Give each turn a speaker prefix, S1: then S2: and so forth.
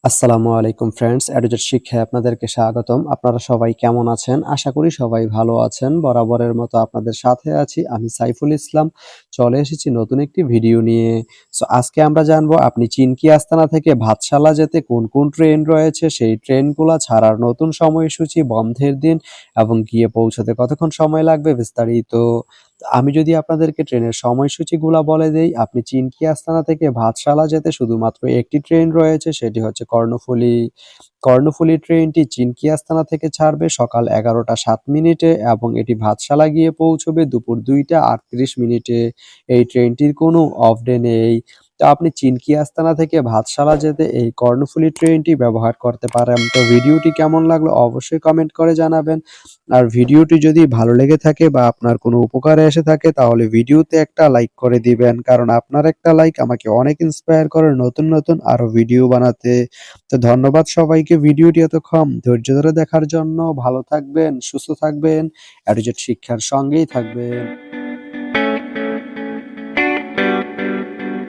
S1: আসসালামু আলাইকুম ফ্রেন্ডস, এডুজেট শিক্ষায় আপনাদেরকে স্বাগতম। আপনারা সবাই কেমন আছেন? আশা করি সবাই ভালো আছেন। বরাবরের মতো আপনাদের সাথে আছি আমি সাইফুল ইসলাম। চলে এসেছি নতুন একটি ভিডিও নিয়ে। আজকে আমরা জানবো আপনি চিনকি আস্তানা থেকে ভাতশালা যেতে কোন কোন ট্রেন রয়েছে, সেই ট্রেনগুলা ছাড়ার নতুন সময়সূচি, বন্ধের দিন এবং গিয়ে পৌঁছাতে কতক্ষণ সময় লাগবে বিস্তারিত। আমি যদি আপনাদেরকে ট্রেনের সময়সূচিগুলা বলে দেই, আপনি চিনকি আস্তানা থেকে ভাতশালা যেতে শুধুমাত্র একটি ট্রেন রয়েছে, সেটি হচ্ছে কর্ণফুলী। কর্ণফুলী ট্রেনটি চিনকি আস্তানা থেকে ছাড়বে সকাল 11টা 7 মিনিটে এবং এটি ভাতশালা গিয়ে পৌঁছবে দুপুর 2টা 38 মিনিটে। এই ট্রেনটির কোনো অফ ডে নেই। তো আপনি চিনকি আস্তানা থেকে ভাতশালা যেতে এই কর্ণফুলী ট্রেনটি ব্যবহার করতে পারেন। তো ভিডিওটি কেমন লাগলো অবশ্যই কমেন্ট করে জানাবেন। আর ভিডিওটি যদি ভালো লেগে থাকে বা আপনার কোনো উপকারে এসে থাকে তাহলে ভিডিওতে একটা লাইক করে দিবেন, কারণ আপনার একটা লাইক আমাকে অনেক ইন্সপায়ার করে নতুন নতুন আরো ভিডিও বানাতে। তো ধন্যবাদ সবাইকে ভিডিওটি এতক্ষণ ধৈর্য ধরে দেখার জন্য। ভালো থাকবেন, সুস্থ থাকবেন, এডুকেট শিক্ষার সঙ্গেই থাকবেন।